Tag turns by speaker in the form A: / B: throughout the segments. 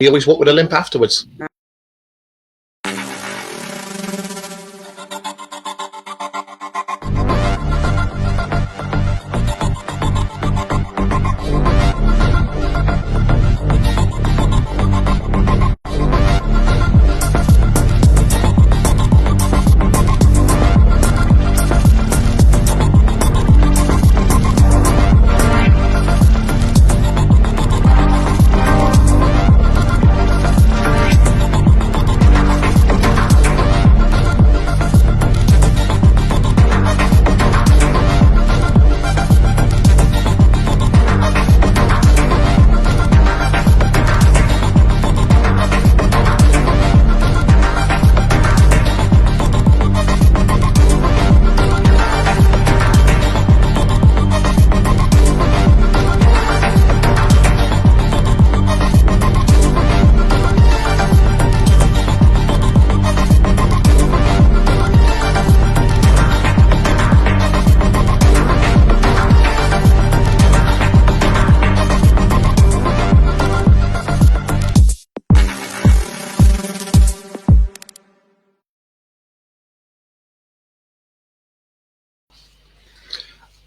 A: He always walked with a limp afterwards.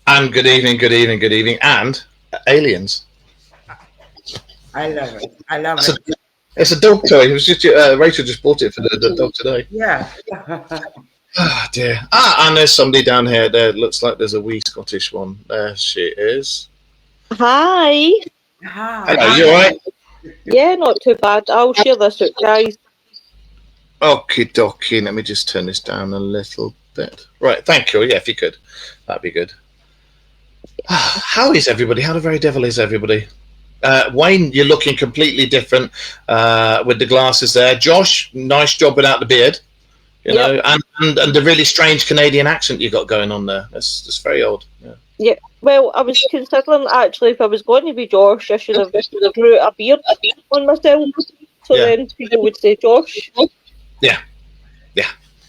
A: And good evening, and aliens.
B: I love it. I love it.
A: It's a dog toy. It was just Rachel just bought it for the dog today.
B: Yeah.
A: Oh dear. And there's somebody down here. There looks like there's a wee Scottish one. There she is.
C: Hi.
B: Hi.
A: Hello, you alright?
C: Yeah, not too bad. I'll share this with guys.
A: Okie dokie. Let me just turn this down a little bit. Right, thank you. Yeah, if you could, that'd be good. How is everybody? How the very devil is everybody? Wayne, you're looking completely different with the glasses there. Josh, nice job without the beard, you know, and the really strange Canadian accent you got going on there. That's very odd.
C: Yeah. Well, I was considering actually if I was going to be Josh, I should have grew a beard on myself, so then people would say Josh.
A: Yeah.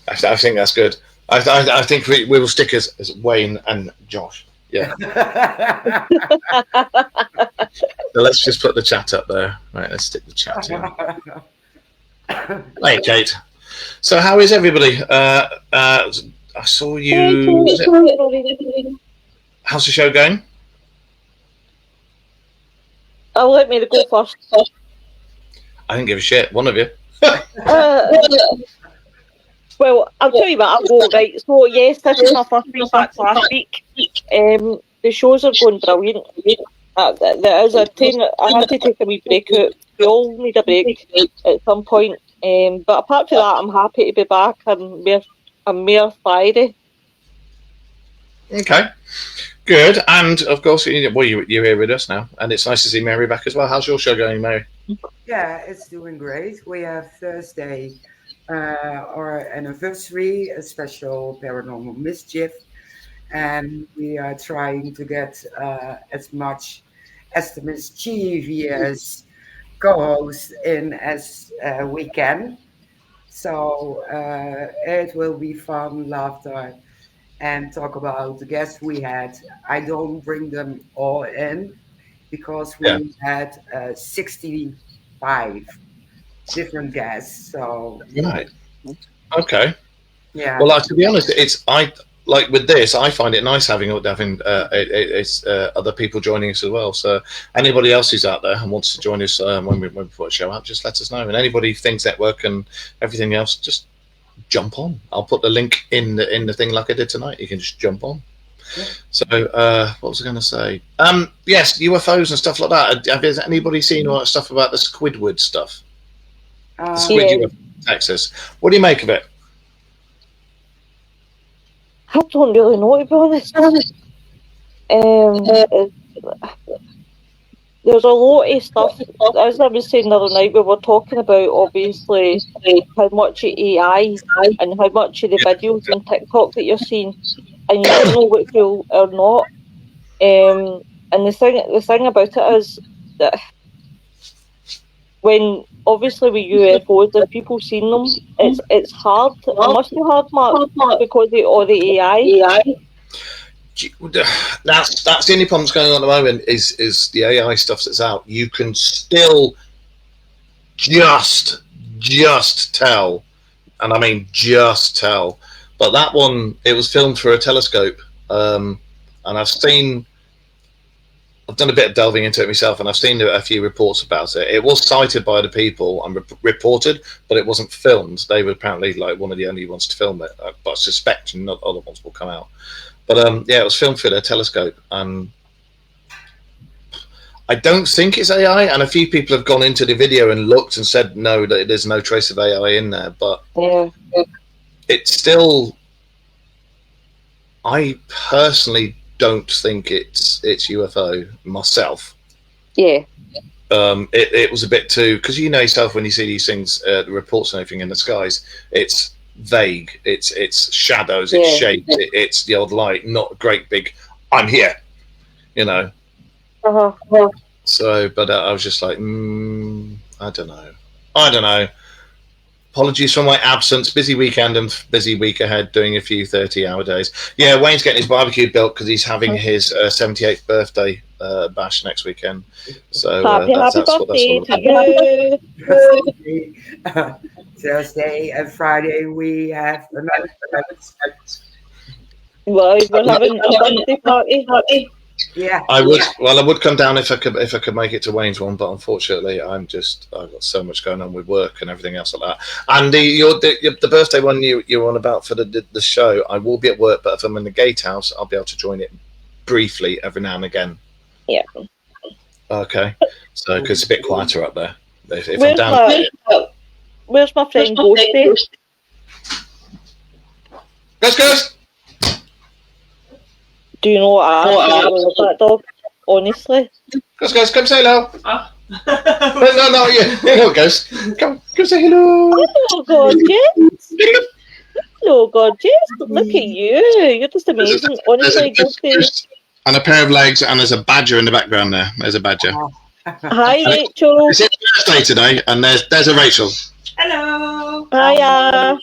A: I think that's good. I think we will stick as Wayne and Josh. Yeah. So let's just put the chat up there. Right, let's stick the chat in. Hey, Kate. So how is everybody? I saw you. How's the show going?
C: I'll let me go first.
A: I didn't give a shit. One of you.
C: Well, I'll tell you what, I'll go, right. So, yes, this is my first week back last week. The shows are going brilliant. There is a thing, I had to take a wee break out. We all need a break at some point. But apart from that, I'm happy to be back. I'm more fiery.
A: Okay, good. And, of course, you're here with us now. And it's nice to see Mary back as well. How's your show going, Mary?
B: Yeah, it's doing great. We have Thursday our anniversary, a special Paranormal Mischief, and we are trying to get as much as the mischievous co-hosts in as we can. So it will be fun, laughter, and talk about the guests we had. I don't bring them all in because we had 65 different guests. So
A: right, okay,
B: yeah.
A: Well, to be honest, like with this, I find it nice having other people joining us as well. So anybody else who's out there and wants to join us when we put a show out, just let us know. And anybody Things Network and everything else, just jump on. I'll put the link in the thing like I did tonight. You can just jump on. Yeah. So what was I going to say? Yes, UFOs and stuff like that. Has anybody seen all that stuff about the Squidward stuff? The Squid UFO in Texas. What do you make of it?
C: I don't really know, to be honest. There's a lot of stuff. As I was saying the other night, we were talking about obviously how much AI and how much of the videos on TikTok that you're seeing, and you don't know what's real or not. And the thing about it is that when obviously with UFOs, if people seen them, it's hard. It must be hard, Mark, because of all the AI.
A: That's the only problem that's going on at the moment is the AI stuff that's out. You can still just tell, and I mean just tell. But that one, it was filmed through a telescope, and I've done a bit of delving into it myself, and I've seen a few reports about it. It was cited by the people and reported, but it wasn't filmed. They were apparently like one of the only ones to film it, but I suspect not other ones will come out. But yeah, it was filmed through their telescope, and I don't think it's AI. And a few people have gone into the video and looked and said no, that there's no trace of AI in there. But it's still, I personally don't think it's UFO myself.
C: Yeah.
A: It was a bit too, because you know yourself when you see these things, the reports and everything in the skies, it's vague, it's shadows, it's shapes, it's the old light, not a great big I'm here, you know. So but I was just like I don't know. Apologies for my absence. Busy weekend and busy week ahead, doing a few 30-hour days. Yeah, Wayne's getting his barbecue built because he's having his 78th birthday bash next weekend. So
C: happy birthday to you.
B: Thursday and Friday we have another.
C: Well, we're having a birthday party.
B: Yeah.
A: I would come down if I could make it to Wayne's one, but unfortunately I've got so much going on with work and everything else like that. And the birthday one you're on about for the show, I will be at work, but if I'm in the gatehouse, I'll be able to join it briefly every now and again.
C: Yeah.
A: Okay. So because it's a bit quieter up there. If I'm down.
C: Where's my friend Ghosty?
A: Ghost.
C: Do you know what I love that dog? Honestly.
A: Ghost, come say hello.
D: Oh.
A: no, yeah. Hello, Ghost. Come say hello.
C: Oh, gorgeous. Hello, gorgeous. Look at you. You're just amazing. Honestly, Ghosty.
A: And a pair of legs, and there's a badger in the background there. There's a badger.
C: Hi, Rachel.
A: It's his birthday today, and there's a Rachel.
D: Hello.
C: Hiya.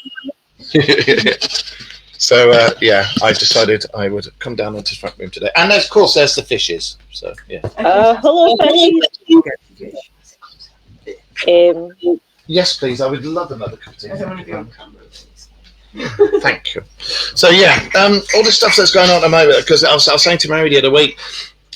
A: So yeah, I decided I would come down into the front room today, and of course there's the fishes. So yeah.
C: Hello, fishes.
A: Yes, please. I would love another cup of tea.
D: I don't want to be on camera.
A: Thank you. So yeah, all the stuff that's going on at the moment, because I was saying to Mary the other week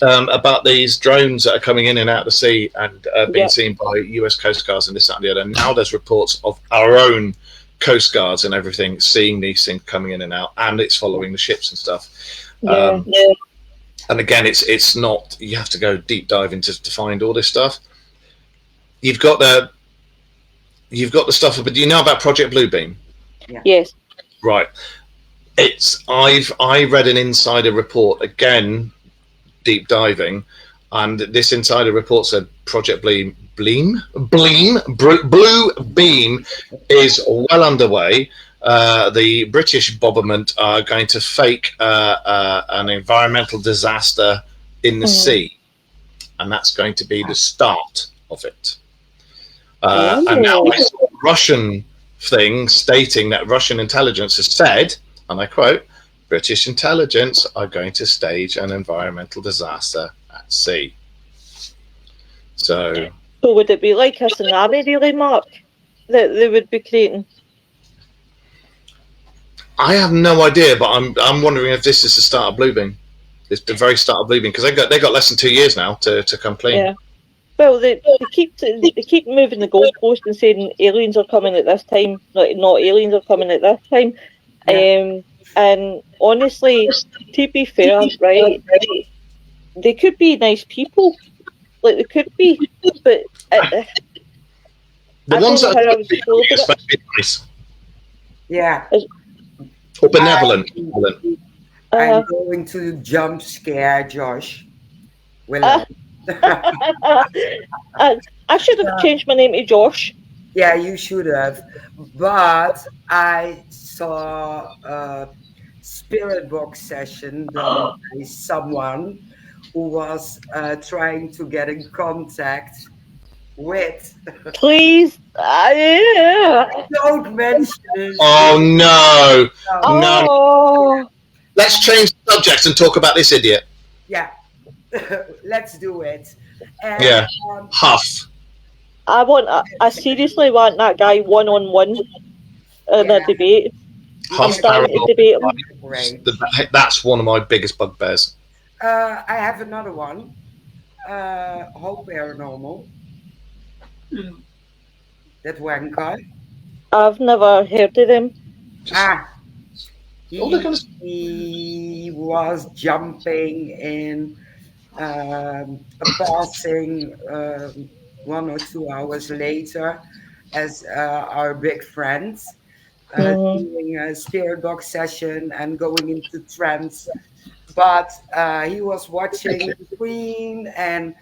A: about these drones that are coming in and out of the sea and being seen by US Coast Guards and this, that, and the other. Now there's reports of our own Coast Guards and everything seeing these things coming in and out, and it's following the ships and stuff. And again, it's not, you have to go deep dive into to find all this stuff. You've got the stuff, but do you know about Project Bluebeam?
B: Yeah.
C: Yes.
A: Right. I read an insider report, again deep diving, and this insider report said Project Blue Beam is well underway. The British government are going to fake an environmental disaster in the sea, and that's going to be the start of it. And now I saw a Russian thing stating that Russian intelligence has said, and I quote, British intelligence are going to stage an environmental disaster at sea. So
C: would it be like a tsunami, really, Mark, that they would be creating?
A: I have no idea, but I'm wondering if this is the start of Bluebeam. It's the very start of Bluebeam, because they got less than 2 years now to come clean.
C: Yeah. Well, they keep moving the goalpost and saying aliens are coming at this time, not aliens are coming at this time.
B: Yeah.
C: And honestly, to be fair, right, they could be nice people, like they could be, but
A: the ones that are supposed to be nice.
B: Yeah.
A: Or benevolent.
B: I'm going to jump scare Josh. Well,
C: I should have changed my name to Josh.
B: yeah, you should have. But I saw a spirit box session done by someone who was trying to get in contact with.
C: Please.
B: Don't mention it.
A: Oh no! No.
C: Oh.
A: Let's change the subject and talk about this idiot.
B: Yeah, let's do it. And,
A: Yeah. Huff.
C: I seriously want that guy one-on-one in a debate. I'm
A: Half
C: starting to
A: paranormal.
C: debate him.
B: Great.
A: That's one of my biggest bugbears.
B: I have another one. Hope Paranormal.
D: Hmm.
B: That one guy.
C: I've never heard of them.
A: All they're gonna-
B: He was jumping in a passing 1 or 2 hours later as our big friends doing a spirit box session and going into trance. But he was watching the Queen and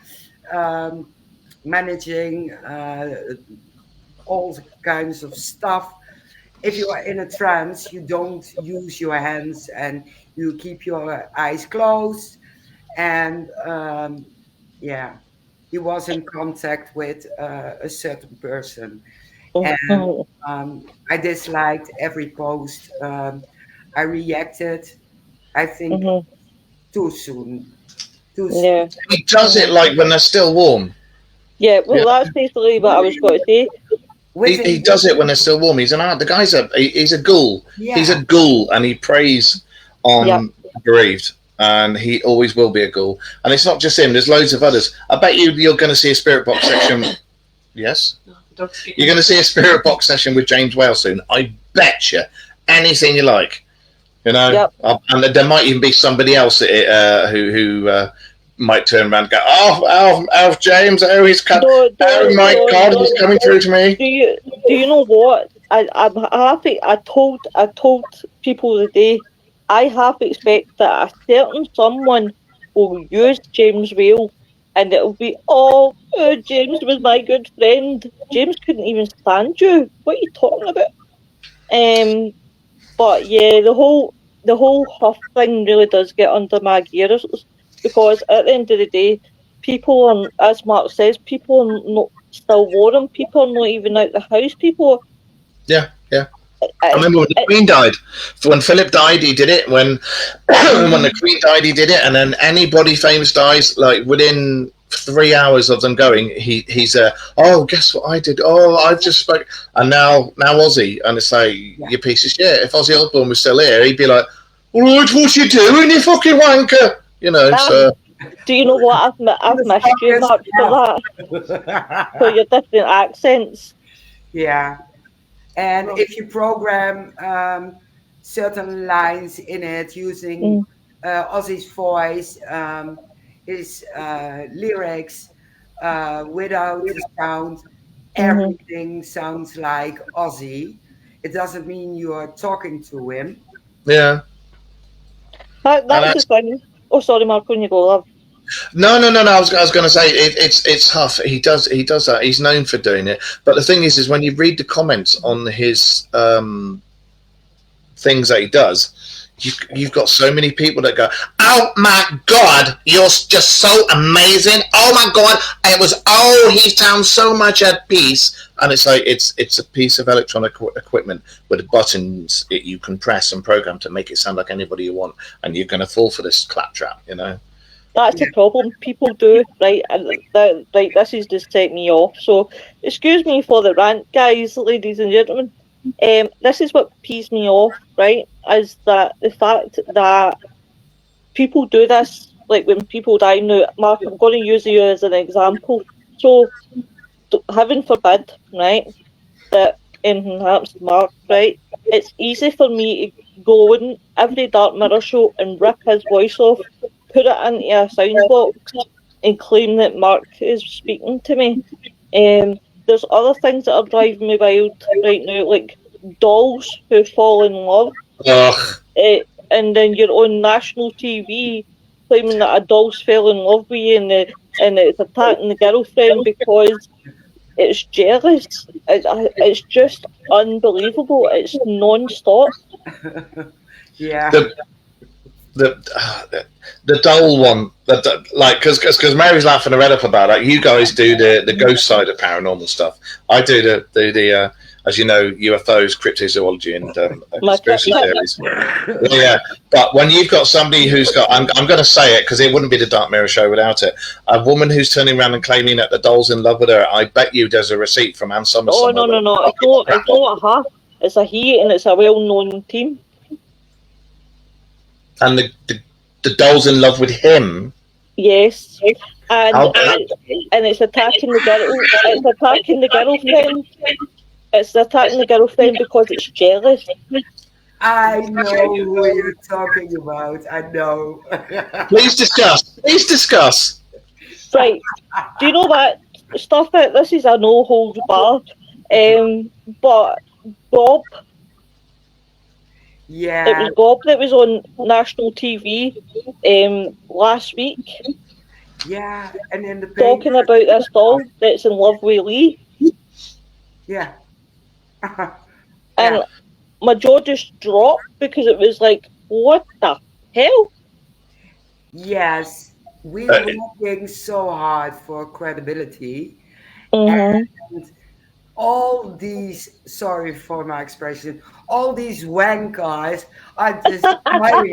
B: managing all kinds of stuff. If you are in a trance, you don't use your hands and you keep your eyes closed. And yeah, he was in contact with a certain person. And I disliked every post. I reacted, I think, too soon.
C: Yeah.
A: He does it like when they're still warm.
C: Yeah, well, that's basically what I was going to say.
A: He does it when they're still warm. He's a ghoul.
B: Yeah.
A: He's a ghoul, and he preys on bereaved, and he always will be a ghoul. And it's not just him. There's loads of others. I bet you're going to see a spirit box section. Yes, you're going to see a spirit box session with James Whale soon. I bet you anything you like. You know, and there might even be somebody else who might turn around and go, oh, James, he's coming. Oh my God, he's coming through to me.
C: Do you know what? I'm happy. I told people today, I half expect that a certain someone will use James Whale, and it'll be, James was my good friend. James couldn't even stand you. What are you talking about? But yeah, the whole Huff thing really does get under my gears, because at the end of the day, people are, as Mark says, people are not still warm. People are not even out the house. People.
A: Yeah. I remember when the Queen died. When Philip died, he did it. When the Queen died, he did it. And then anybody famous dies, like within 3 hours of them going, he's guess what I did? Oh, I've just spoke. And now Ozzy, and it's like, you piece of shit. If Ozzy Osbourne was still here, he'd be like, all right, what you doing, you fucking wanker? You know. So.
C: Do you know what? I've missed you, Mark, for that. For your different accents.
B: Yeah. And if you program certain lines in it using Ozzy's voice, his lyrics, without the sound, everything sounds like Ozzy. It doesn't mean you are talking to him.
A: Yeah.
C: That's the thing. Oh, sorry, Mark, when you go, love.
A: No. I was going to say it's Huff. He does that. He's known for doing it. But the thing is when you read the comments on his things that he does, you've got so many people that go, "Oh my God, you're just so amazing! Oh my God, he sounds so much at peace." And it's like it's a piece of electronic equipment with buttons you can press and program to make it sound like anybody you want, and you're going to fall for this claptrap, you know.
C: That's the problem. People do, right? And this is just setting me off. So, excuse me for the rant, guys, ladies and gentlemen. This is what pees me off, right? Is that the fact that people do this, like when people die now. Mark, I'm going to use you as an example. So, heaven forbid, right, that anything happens to Mark, right? It's easy for me to go in every Dark Mirror show and rip his voice off, put it into a sound box and claim that Mark is speaking to me. There's other things that are driving me wild right now, like dolls who fall in love. And then you're on national TV claiming that a doll's fell in love with you and it's attacking the girlfriend because it's jealous. It's just unbelievable. It's non-stop.
B: Yeah.
A: The doll one, because Mary's laughing her head up about it. You guys do the ghost side of paranormal stuff. I do as you know, UFOs, cryptozoology, and
C: My
A: conspiracy
C: cat-
A: theories. Yeah, but when you've got somebody who's got, I'm going to say it because it wouldn't be the Dark Mirror show without it. A woman who's turning around and claiming that the doll's in love with her. I bet you there's a receipt from Ann Summers.
C: Oh, no. It's not a her. It's a he, and it's a well-known team.
A: And the doll's in love with him.
C: Yes. And
A: How-
C: it's attacking the girl. It's attacking the girlfriend. It's attacking the girlfriend because it's jealous.
B: I know who you're talking about. I know.
A: Please discuss.
C: Right. Do you know that stuff that this is a no holds barred? But Bob, it
B: Yeah,
C: was Bob that was on national TV last week
B: yeah, and in the
C: talking about this doll that's in love with Lee,
B: yeah.
C: and my jaw just dropped because it was like, what the hell?
B: Yes, we're working so hard for credibility.
C: Mhm.
B: All these, sorry for my expression, all these wank guys are just smiling.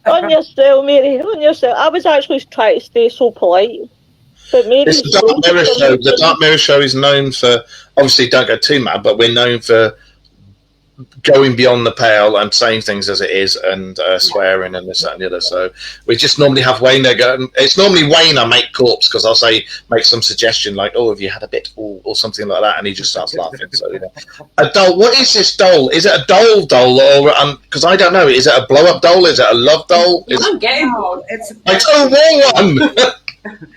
C: On yourself, Mary. On yourself. I was actually trying to stay so polite, but Mary.
A: It's the Dark Mirror show. The Dark Mirror show is known for, obviously, don't go too mad, but we're known for going beyond the pale and saying things as it is and swearing and this, that, and the other. So we just normally have Wayne there go. It's normally Wayne I make corpse because I'll say, make some suggestion like, oh, have you had a bit or something like that? And he just starts laughing. So, you know. A doll, what is this doll? Is it a doll or, because I don't know, is it a blow up doll? Is it a love doll?
D: I'm getting one.
B: It's
A: I don't want one!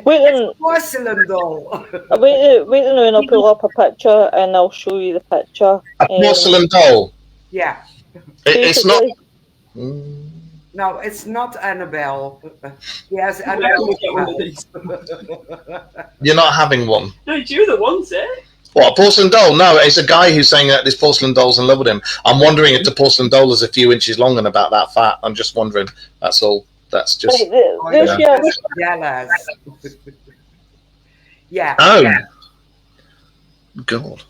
C: Wait,
B: porcelain doll.
C: wait, and I'll pull up a picture and I'll show you the picture.
A: A porcelain doll.
B: Yeah.
A: It's not.
C: Basically,
B: No, it's not Annabelle. Yes,
D: I don't get one of
B: Annabelle.
D: these.
A: You're not having one.
D: No, you the ones it.
A: What, a porcelain doll? No, it's a guy who's saying that this porcelain doll's in love with him. I'm wondering if the porcelain doll is a few inches long and about that fat. I'm just wondering. That's all. That's just.
C: Right, this
A: yeah.
C: year,
B: Jealous. Yeah.
A: Oh.
B: Yeah.
A: God.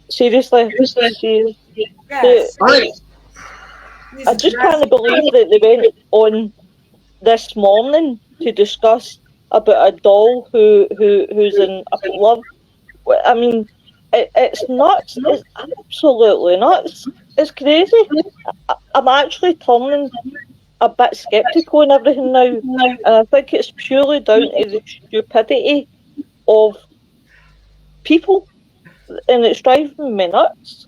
C: seriously,
B: Yes.
A: Right.
B: He's
C: I just
B: dressed-
C: can't believe that they went on this morning to discuss about a doll who's in love. I mean, it's nuts. It's absolutely nuts. It's crazy. I'm actually turning a bit sceptical and everything now, and I think it's purely down to the stupidity of people, and it's driving me nuts.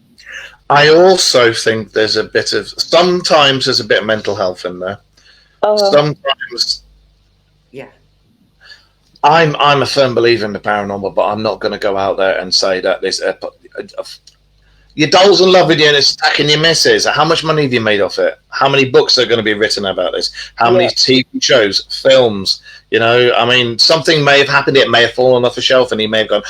A: I also think sometimes there's a bit of mental health in there. Sometimes.
B: Yeah.
A: I'm a firm believer in the paranormal, but I'm not going to go out there and say that this. Your doll's in love with you and it's attacking your missus. How much money have you made off it? How many books are going to be written about this? How many TV shows, films? You know, I mean, something may have happened. It may have fallen off a shelf, and he may have gone,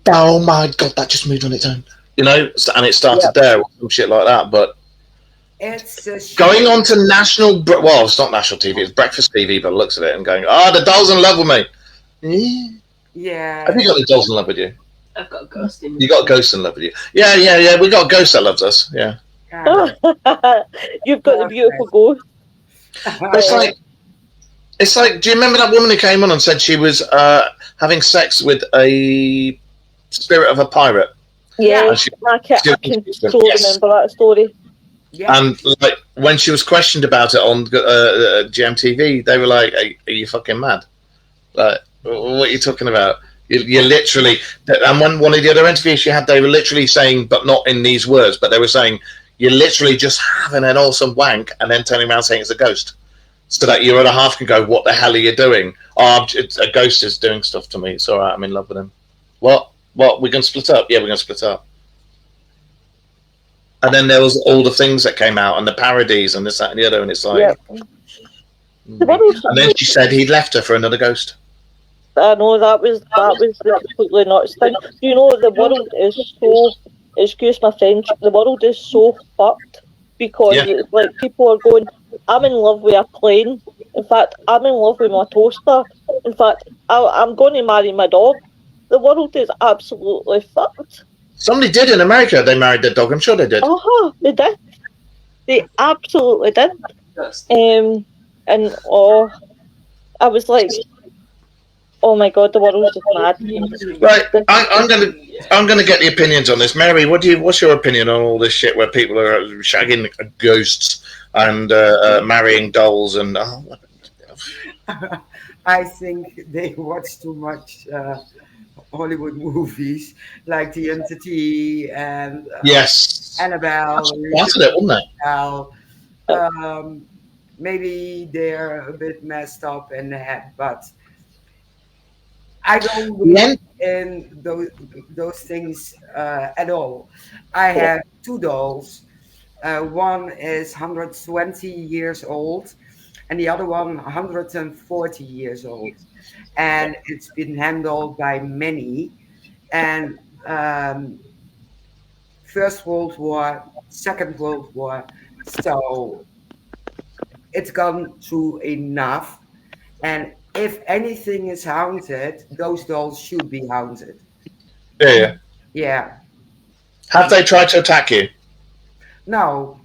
A: "Oh my God, that just moved on its own." You know, and it started there, or some shit like that. But
B: It's a
A: going on to national, well, it's not national TV, it's breakfast TV by the looks of it, and going, the doll's in love with me.
B: Yeah.
A: Have you got the dolls in love with you?
D: I've got a ghost in.
A: You got a ghost in love with you? Yeah. We got a ghost that loves us. Yeah.
C: You've got the beautiful ghost.
A: It's like. Do you remember that woman who came on and said she was having sex with a spirit of a pirate?
C: Yeah,
A: And she-
C: I can still remember that story.
B: Yeah.
A: And like when she was questioned about it on GMTV, they were like, "Are you fucking mad? Like, what are you talking about? You literally." And one of the other interviews she had, they were literally saying, but not in these words, but they were saying, "You're literally just having an awesome wank and then turning around saying it's a ghost." So that your other half can go, "What the hell are you doing?" "Oh, a ghost is doing stuff to me. It's all right. I'm in love with him." What? We're going to split up? Yeah, we're going to split up. And then there was all the things that came out and the parodies and this, that, and the other, and it's like. And then she said he'd left her for another ghost.
C: I know that was the completely nuts thing. You know, the world is so, excuse my French, the world is so fucked because it's like people are going, I'm in love with a plane. In fact, I'm in love with my toaster. In fact, I'm going to marry my dog. The world is absolutely fucked.
A: Somebody did in America. They married their dog. I'm sure they did.
C: They did. They absolutely did.
D: Ghosting.
C: And I was like, oh my god, the world's just mad.
A: Right, I'm gonna get the opinions on this. Mary, what's your opinion on all this shit where people are shagging ghosts and marrying dolls and
B: I think they watch too much Hollywood movies like The Entity and
A: yes,
B: Annabelle.
A: that's it, wasn't it?
B: Annabelle. Maybe they're a bit messed up in the head, but I don't believe in those things at all. I have two dolls. One is 120 years old, and the other one 140 years old. And it's been handled by many. And First World War, Second World War. So it's gone through enough. And if anything is haunted, those dolls should be haunted.
A: Yeah.
B: Yeah.
A: Have they tried to attack you?
B: No,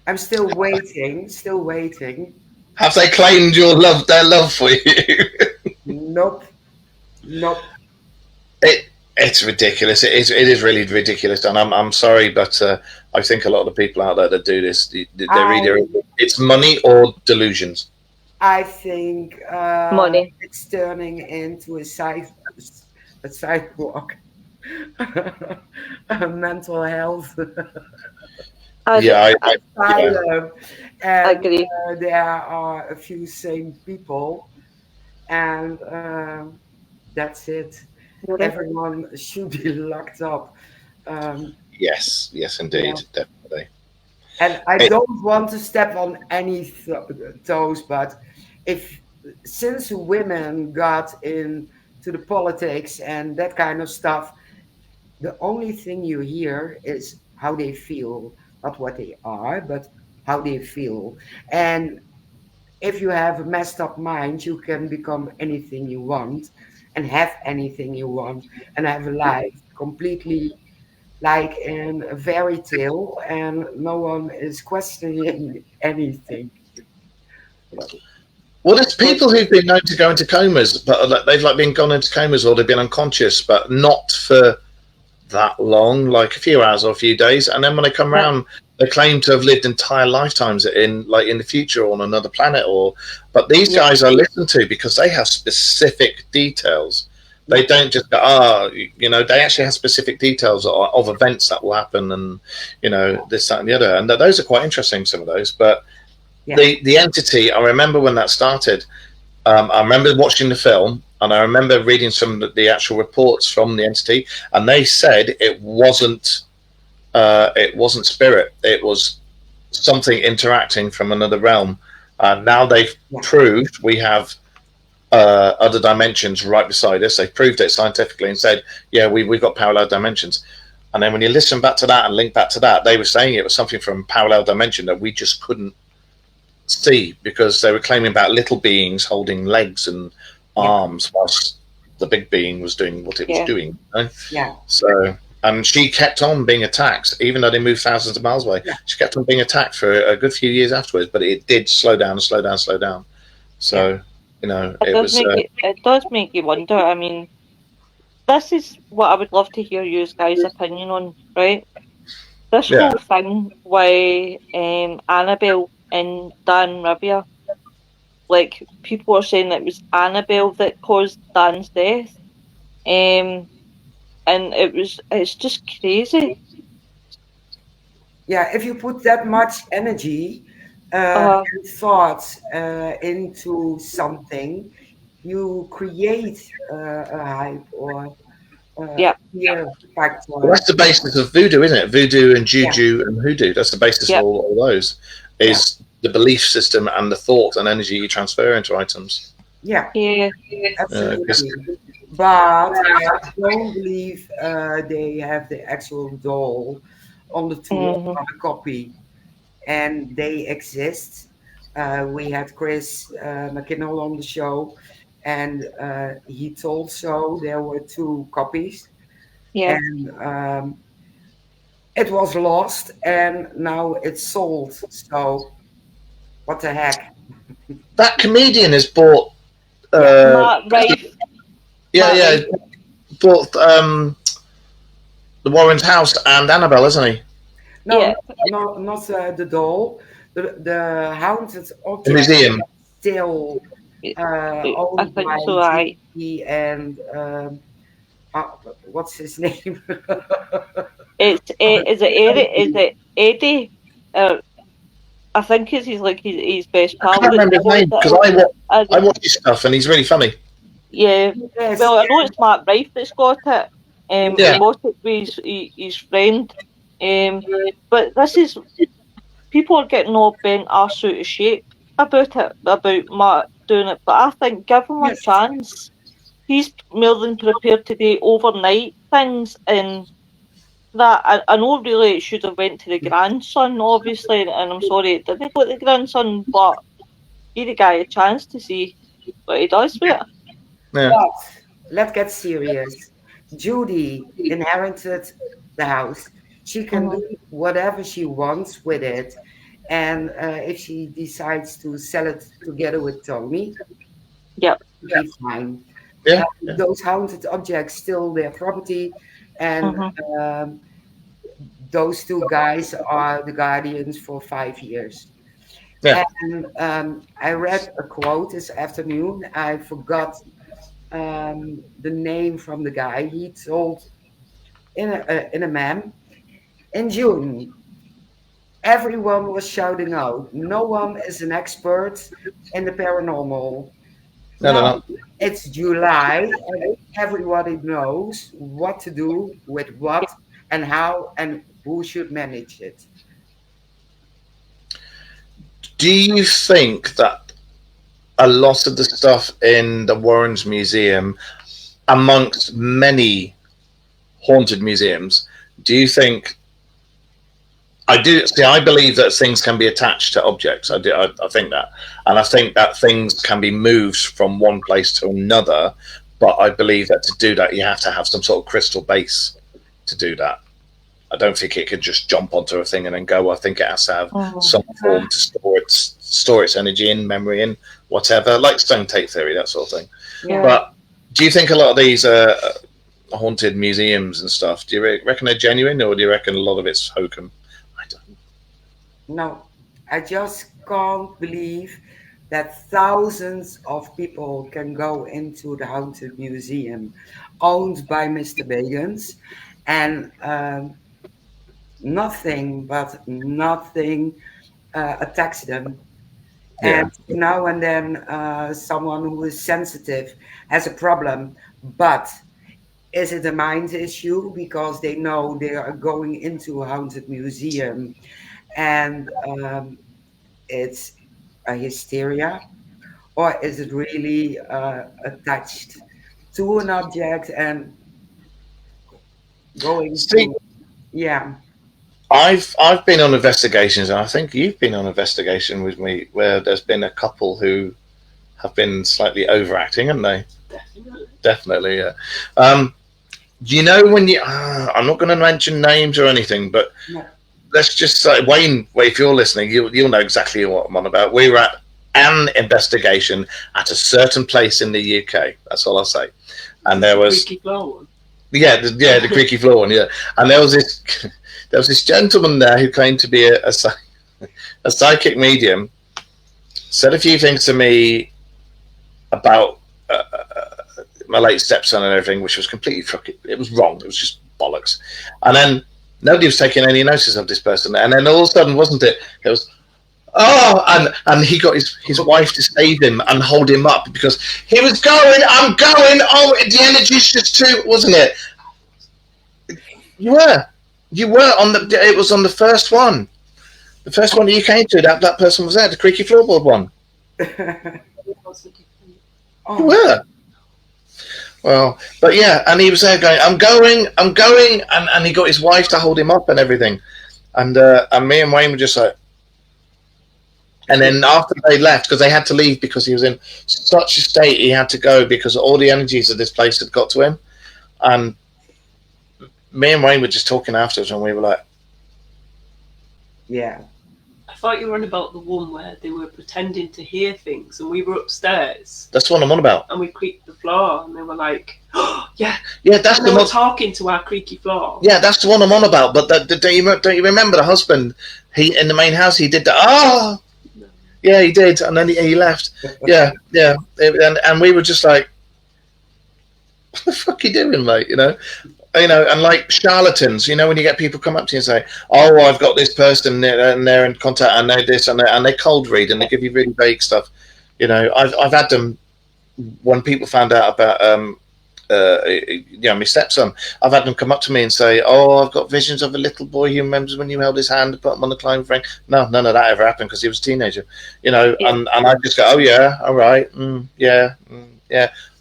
B: I'm still waiting. Still waiting.
A: Have they claimed their love for you?
B: Nope. Nope.
A: It's ridiculous. It is really ridiculous, and I'm sorry, but I think a lot of the people out there that do this, they're either it's money or delusions.
B: I think
C: Money.
B: it's turning into a sidewalk, mental health
A: Yeah,
B: asylum, and
C: I agree.
B: There are a few sane people, and that's it. Everyone should be locked up.
A: yes, indeed, definitely.
B: And I don't want to step on any toes, but since women got into the politics and that kind of stuff, the only thing you hear is how they feel, not what they are, but how they feel. And if you have a messed up mind, you can become anything you want and have anything you want and have a life completely like in a fairy tale, and no one is questioning anything.
A: Well, there's people who've been known to go into comas, but they've been gone into comas or they've been unconscious, but not for that long, like a few hours or a few days, and then when they come around, they claim to have lived entire lifetimes in the future or on another planet. But these guys are listened to because they have specific details. They don't just go, they actually have specific details of events that will happen, and this, that, and the other, and those are quite interesting. Some of those, but the entity. I remember when that started. I remember watching the film, and I remember reading some of the actual reports from the entity, and they said it wasn't spirit. It was something interacting from another realm. Now they've proved we have other dimensions right beside us. They proved it scientifically and said, we've got parallel dimensions. And then when you listen back to that and link back to that, they were saying it was something from parallel dimension that we just couldn't see, because they were claiming about little beings holding legs and arms whilst the big being was doing what it was doing. So, and she kept on being attacked, even though they moved thousands of miles away. She kept on being attacked for a good few years afterwards, but it did slow down. So,
C: it does make you wonder. I mean, this is what I would love to hear you guys' opinion on, right? This whole thing with Annabelle and Dan Rivia, like, people are saying that it was Annabelle that caused Dan's death, and it's just crazy.
B: Yeah, if you put that much energy and thoughts into something, you create a hype or fear factor.
A: Well, that's the basis of voodoo, isn't it? Voodoo and juju and hoodoo. That's the basis of all those. Is the belief system and the thought and energy you transfer into items.
B: Yeah. Absolutely. But I don't believe they have the actual doll on the tool of a copy, and they exist. We had Chris McKinnell on the show, and he told so there were 2 copies,
C: Yeah.
B: and it was lost, and now it's sold. So, what the heck?
A: That comedian has bought.
C: Matt Rife.
A: Yeah,
C: Matt
A: yeah,
C: Rife.
A: bought the Warren's house and Annabelle, isn't he?
B: No,
C: Yeah.
B: not the doll. The haunted
A: The
B: object
A: museum.
B: still
C: I
B: owned
C: think
B: by
C: so, aye.
B: GP and what's his name?
C: Is it Eric? Is it Eddie? I think it's his best
A: I
C: pal.
A: can't remember his name because I watch his stuff and he's really funny.
C: Yeah.
B: Yes.
C: Well, I know it's Matt Rife that's got it.
A: Yeah.
C: He bought it with his friend. But this is people are getting all bent arse out of shape about it, about Matt doing it. But I think give him a
B: Yes.
C: chance. He's more than prepared to do overnight things, and that I know really it should have went to the grandson, obviously, and I'm sorry it didn't go to the grandson, but give the guy a chance to see what he does with it.
A: Yeah.
B: But let's get serious. Judy inherited the house. She can do whatever she wants with it. And if she decides to sell it together with Tony,
C: Yep.
B: it'll be fine.
A: Yeah.
B: Those haunted objects still their property, and those 2 guys are the guardians for 5 years.
A: Yeah.
B: And I read a quote this afternoon. I forgot the name from the guy. He told in a meme in June. Everyone was shouting out, "No one is an expert in the paranormal."
A: No.
B: It's July, and everybody knows what to do with what and how and who should manage it.
A: Do you think that a lot of the stuff in the Warrens Museum, amongst many haunted museums, do you think? I do see. I believe that things can be attached to objects. I do. I think that, and I think that things can be moved from one place to another. But I believe that to do that, you have to have some sort of crystal base to do that. I don't think it could just jump onto a thing and then go. I think it has to have some form to store its energy in, memory in, whatever, like stone tape theory, that sort of thing.
B: Yeah.
A: But do you think a lot of these haunted museums and stuff, do you reckon they're genuine, or do you reckon a lot of it's hokum? I don't.
B: No, I just can't believe that thousands of people can go into the haunted museum owned by Mr. Bagans, and nothing attacks them.
A: Yeah.
B: And now and then someone who is sensitive has a problem, but is it a mind issue because they know they are going into a haunted museum and it's a hysteria, or is it really attached to an object and going
A: See,
B: to, yeah.
A: I've been on investigations, and I think you've been on investigation with me, where there's been a couple who have been slightly overacting, haven't they? Definitely, yeah. You know, when you, I'm not going to mention names or anything, but
B: No.
A: let's just say, Wayne, if you're listening, you'll know exactly what I'm on about. We were at an investigation at a certain place in the UK. That's all I'll say. And there was,
D: Creaky floor one.
A: the creaky floor one, yeah. And there was this gentleman there who claimed to be a psychic medium. Said a few things to me about my late stepson and everything, which was completely fucking. It was wrong. It was just bollocks. And then nobody was taking any notice of this person. And then all of a sudden, wasn't it? It was, and he got his wife to save him and hold him up because he was going. I'm going. Oh, the energy's just too, wasn't it? You were on the. It was on the first one. The first one that you came to. That person was there. The creaky floorboard one.
B: Oh,
A: You were. Well, but yeah, and he was there going, I'm going, and he got his wife to hold him up and everything, and me and Wayne were just like, And then after they left, because they had to leave because he was in such a state, he had to go because all the energies of this place had got to him. And me and Wayne were just talking afterwards, and we were like,
B: Yeah.
D: I thought you were on about the one where they were pretending to hear things, and we were upstairs,
A: that's what I'm on about.
D: and we creaked the floor, and they were like, "Oh, yeah,"
A: Yeah, that's
D: and
A: the
D: they were
A: one.
D: talking to our creaky floor.
A: Yeah, that's the one I'm on about. But don't you remember the husband? He in the main house. He did that. Oh, yeah, he did, and then he left. Yeah. And we were just like, what the fuck are you doing, mate? You know, and like charlatans. You know, when you get people come up to you and say, "Oh, I've got this person and they're in contact. I know this," and they cold read and they give you really vague stuff. You know, I've had them when people found out about my stepson. I've had them come up to me and say, "Oh, I've got visions of a little boy who remembers when you held his hand and put him on the climbing frame." No, none of that ever happened because he was a teenager. You know,
C: Yeah.
A: and I just go, "Oh yeah, all right, yeah."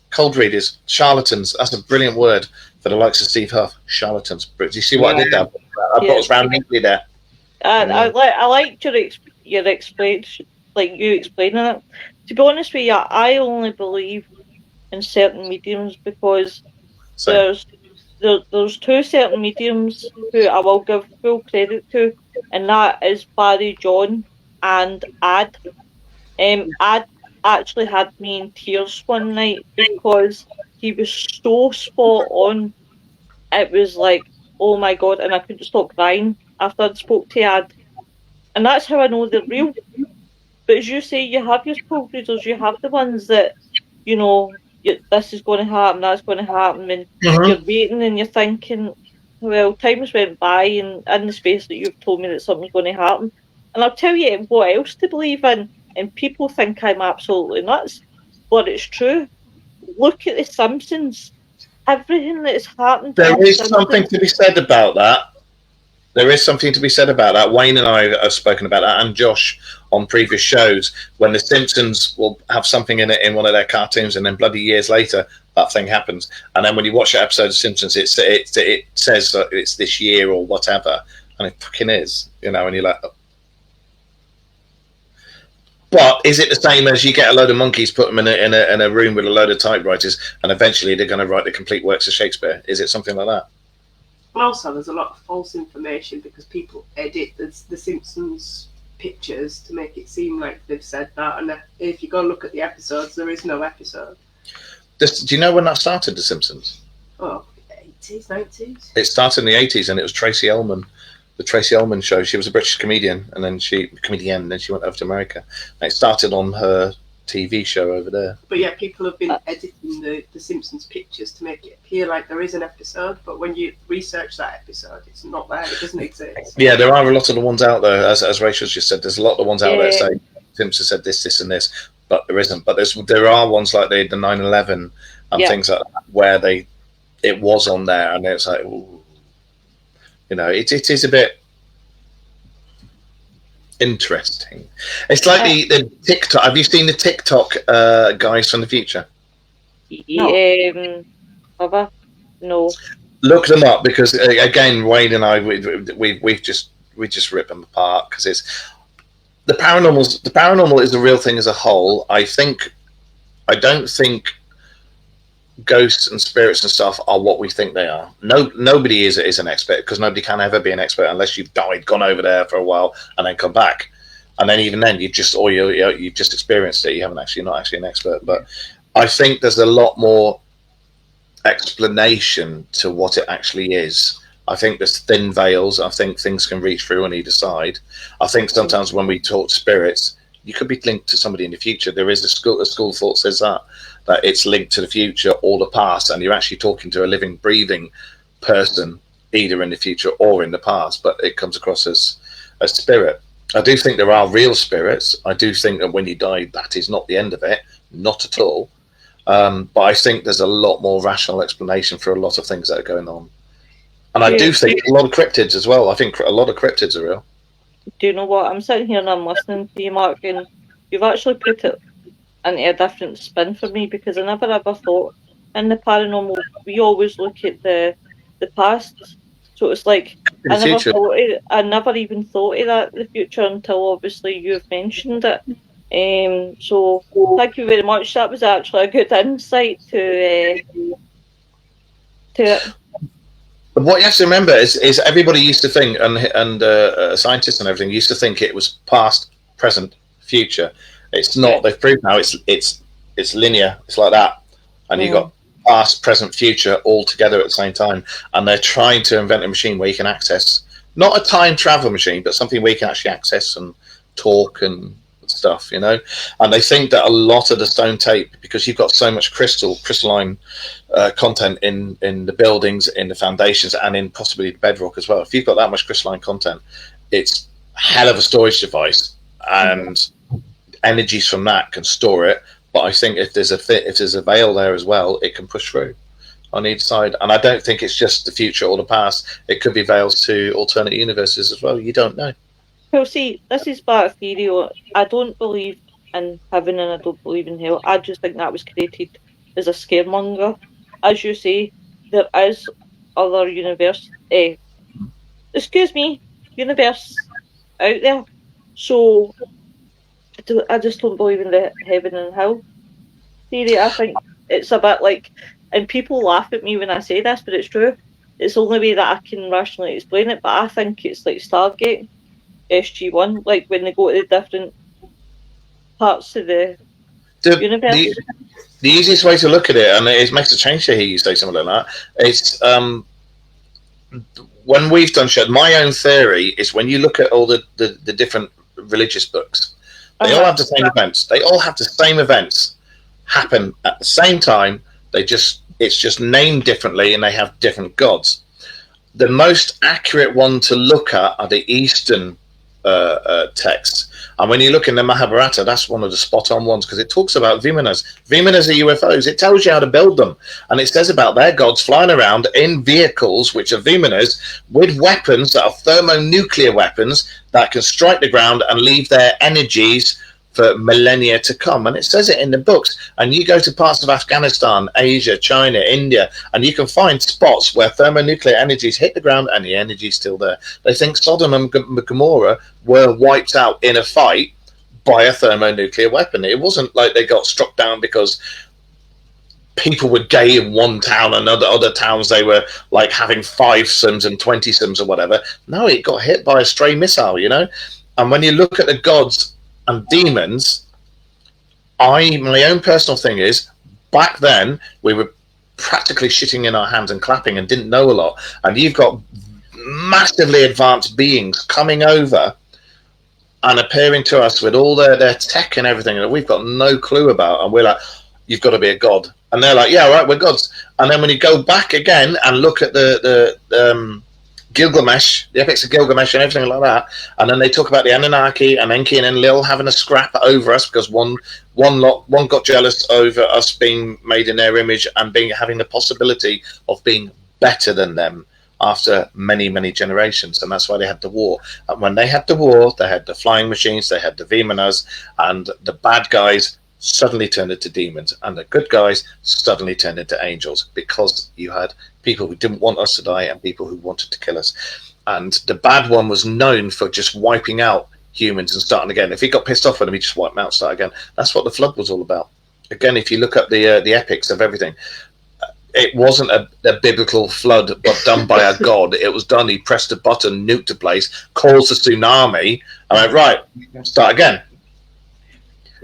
A: Cold readers, charlatans. That's a brilliant word for the likes of Steve Huff. Charlatans. Do you see what I did there? I brought us round neatly there.
C: And I liked your explanation, like you explaining it. To be honest with you, I only believe in certain mediums because
A: So
C: there's two certain mediums who I will give full credit to, and that is Barry John and Ad. Ad actually had me in tears one night because he was so spot on. It was like, oh my god, and I couldn't stop crying after I'd spoke to Ad. And that's how I know they're real. But as you say, you have your cold readers, you have the ones that, you know, this is going to happen, that's going to happen, and you're waiting and you're thinking, well, time's went by, and in the space that you've told me that something's going to happen. And I'll tell you what else to believe in, and people think I'm absolutely nuts, but it's true. Look at The Simpsons. Everything that has happened.
A: there
C: in
A: is
C: The
A: something
C: Simpsons-
A: to be said about that. There is something to be said about that. Wayne and I have spoken about that, and Josh on previous shows, when The Simpsons will have something in it in one of their cartoons, and then bloody years later, that thing happens. And then when you watch that episode of Simpsons, it says that it's this year or whatever, and it fucking is, you know, and you're like, oh. But is it the same as you get a load of monkeys, put them in a room with a load of typewriters, and eventually they're going to write the complete works of Shakespeare? Is it something like that?
D: And also, there's a lot of false information because people edit the Simpsons pictures to make it seem like they've said that. And if you go look at the episodes, there is no episode.
A: Do you know when that started, The Simpsons?
D: Oh, 80s, 90s?
A: It started in the 80s, and it was Tracy Ullman, the Tracy Ullman show. She was a British comedian, and then she went over to America. And it started on her TV show over there.
D: But yeah, people have been editing the Simpsons pictures to make it appear like there is an episode, but when you research that episode, it's not there, it doesn't exist.
A: Yeah, there are a lot of the ones out there, as Rachel's just said, there's a lot of the ones out there saying Simpson said this, and this, but there isn't. But there are ones like the 9/11 and things like that, where it was on there, and it's like, ooh. You know, it is a bit interesting. It's like the TikTok. Have you seen the TikTok guys from the future?
C: No.
A: Look them up, because again, Wayne and I we just rip them apart, because it's the paranormal. The paranormal is a real thing as a whole. I don't think ghosts and spirits and stuff are what we think they are. Nobody is an expert, because nobody can ever be an expert unless you've died, gone over there for a while, and then come back. And then even then, you've just experienced it. You haven't actually, not actually an expert. But I think there's a lot more explanation to what it actually is. I think there's thin veils. I think things can reach through on either side. I think sometimes when we talk spirits, you could be linked to somebody in the future. There is a school of thought says that it's linked to the future or the past, and you're actually talking to a living, breathing person, either in the future or in the past, but it comes across as a spirit. I do think there are real spirits. I do think that when you die, that is not the end of it, not at all. But I think there's a lot more rational explanation for a lot of things that are going on. And I do think a lot of cryptids as well. I think a lot of cryptids are real.
C: Do you know what? I'm sitting here and I'm listening to you, Mark, and you've actually put it into a different spin for me, because I never ever thought in the paranormal we always look at the past. So it's like
A: In the future.
C: I never even thought of that in the future until obviously you've mentioned it. So thank you very much. That was actually a good insight to it.
A: But what you have to remember is everybody used to think, and scientists and everything used to think it was past, present, future. It's not. They've proved now it's linear. It's like that, and you've got past, present, future all together at the same time. And they're trying to invent a machine where you can access, not a time travel machine, but something where you can actually access and talk and stuff, you know. And they think that a lot of the stone tape, because you've got so much crystalline content in the buildings, in the foundations, and in possibly the bedrock as well. If you've got that much crystalline content, it's a hell of a storage device, and energies from that can store it. But I think if there's a veil there as well, it can push through on each side. And I don't think it's just the future or the past. It could be veils to alternate universes as well. You don't know.
C: Well, see, this is back theory. I don't believe in heaven and I don't believe in hell. I just think that was created as a scaremonger. As you say, there is other universe out there. So I just don't believe in the heaven and hell theory. I think it's a bit like, and people laugh at me when I say this, but it's true. It's the only way that I can rationally explain it, but I think it's like Stargate, SG-1, like when they go to the different parts of the universe.
A: The easiest way to look at it, and it makes a change to hear you say something like that, it's when we've done shows, my own theory is when you look at all the different religious books, they all have the same events. They all have the same events happen at the same time. It's just named differently, and they have different gods. The most accurate one to look at are the Eastern texts, and when you look in the Mahabharata, that's one of the spot-on ones, because it talks about Vimanas. Vimanas are UFOs. It tells you how to build them, and it says about their gods flying around in vehicles which are Vimanas with weapons that are thermonuclear weapons that can strike the ground and leave their energies for millennia to come. And it says it in the books. And you go to parts of Afghanistan, Asia, China, India, and you can find spots where thermonuclear energies hit the ground and the energy's still there. They think Sodom and Gomorrah were wiped out in a fight by a thermonuclear weapon. It wasn't like they got struck down because people were gay in one town and other towns they were like having 5-somes and 20-somes or whatever. No, it got hit by a stray missile, you know. And when you look at the gods and demons, my own personal thing is, back then we were practically shitting in our hands and clapping and didn't know a lot, and you've got massively advanced beings coming over and appearing to us with all their tech and everything that we've got no clue about, and we're like, you've got to be a god, and they're like, yeah, right, we're gods. And then when you go back again and look at the Gilgamesh, the epics of Gilgamesh and everything like that, and then they talk about the Anunnaki and Enki and Enlil having a scrap over us because one got jealous over us being made in their image and having the possibility of being better than them after many generations, and that's why they had the war. And when they had the war, they had the flying machines, they had the Vimanas, and the bad guys suddenly turned into demons, and the good guys suddenly turned into angels, because you had people who didn't want us to die and people who wanted to kill us. And the bad one was known for just wiping out humans and starting again. If he got pissed off with them, he just wiped them out, start again. That's what the flood was all about. Again, if you look up the epics of everything, it wasn't a biblical flood but done by a god. It was done, he pressed a button, nuked a place, caused a tsunami, and went, right, start again.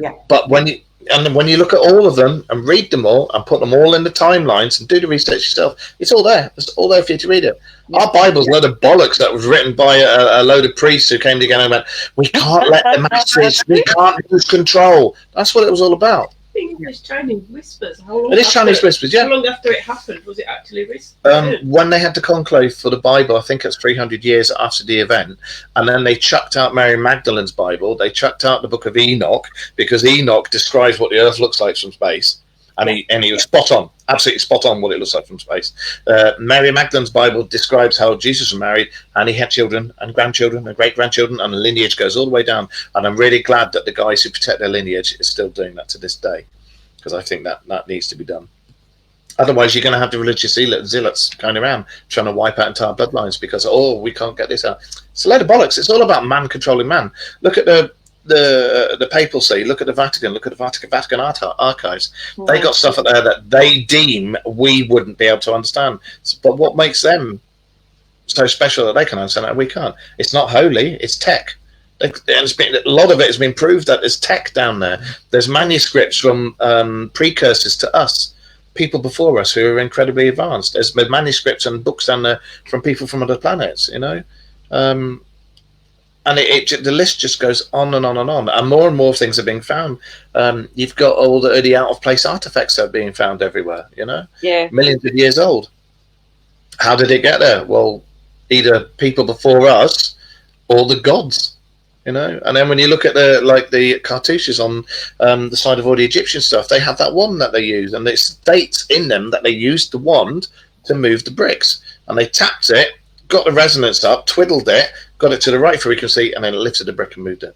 B: Yeah.
A: But when you look at all of them and read them all and put them all in the timelines and do the research yourself, it's all there. It's all there for you to read it. Yeah. Our Bible's a load of bollocks that was written by a load of priests who came together and went, we can't let the masses, we can't lose control. That's what it was all about.
D: English Chinese Whispers.
A: It is Chinese Whispers, yeah.
D: How long after it happened was it actually whispered?
A: When they had the conclave for the Bible, I think it's 300 years after the event, and then they chucked out Mary Magdalene's Bible. They chucked out the Book of Enoch, because Enoch describes what the Earth looks like from space, and he was spot on, absolutely spot on what it looks like from space. Mary Magdalene's Bible describes how Jesus was married, and he had children and grandchildren and great-grandchildren, and the lineage goes all the way down. And I'm really glad that the guys who protect their lineage is still doing that to this day, because I think that needs to be done. Otherwise, you're going to have the religious zealots going around trying to wipe out entire bloodlines because, we can't get this out. It's a load of bollocks. It's all about man controlling man. Look at the papacy. Look at the Vatican. Look at the Vatican archives. They got stuff up there that they deem we wouldn't be able to understand. But what makes them so special that they can understand it and we can't? It's not holy. It's tech. A lot of it has been proved that there's tech down there. There's manuscripts from precursors to us, people before us who are incredibly advanced. There's manuscripts and books down there from people from other planets, and the list just goes on and on and on. And more things are being found. You've got all the out of place artifacts that are being found everywhere. Millions of years old. How did it get there? Well, either people before us or the gods. And then when you look at the cartouches on the side of all the Egyptian stuff, they have that wand that they use, and it states in them that they used the wand to move the bricks, and they tapped it, got the resonance up, twiddled it, got it to the right frequency, and then it lifted the brick and moved it.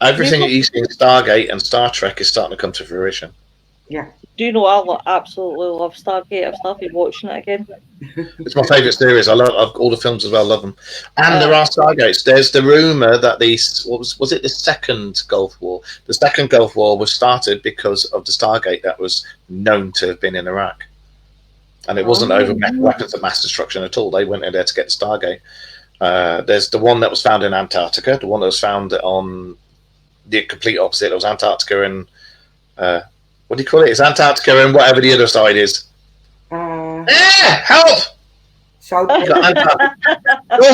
A: Everything that you see in Stargate and Star Trek is starting to come to fruition.
B: Yeah.
C: Do you know I absolutely love Stargate? I've started watching it again.
A: It's my favourite series. I love all the films as well. Love them. And there are Stargates. There's the rumour that was it the second Gulf War? The second Gulf War was started because of the Stargate that was known to have been in Iraq, and it wasn't over weapons of mass destruction at all. They went in there to get the Stargate. There's the one that was found in Antarctica. The one that was found on the complete opposite. It was Antarctica and what do you call it? It's Antarctica and whatever the other side is. Help!
B: South
A: North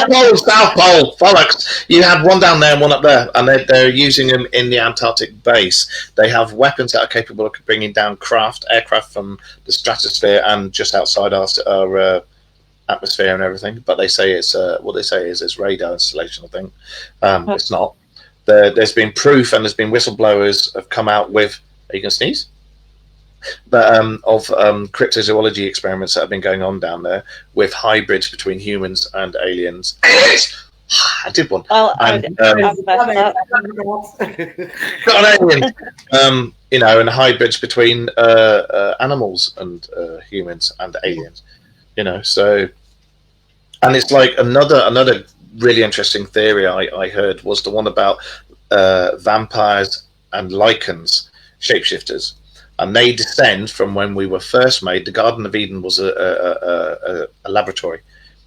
A: Pole, South Pole, bollocks. You have one down there and one up there, and they're using them in the Antarctic base. They have weapons that are capable of bringing down aircraft from the stratosphere and just outside our atmosphere and everything. But they say it's it's radar installation. I think it's not. There's been proof, and there's been whistleblowers have come out with. Are you going to sneeze? But of cryptozoology experiments that have been going on down there with hybrids between humans and aliens. I did one.
C: Well,
A: and,
C: got
A: an alien. And hybrids between animals and humans and aliens. So, and it's like another really interesting theory I heard was the one about vampires and lichens, shapeshifters. And they descend from when we were first made. The Garden of Eden was a laboratory.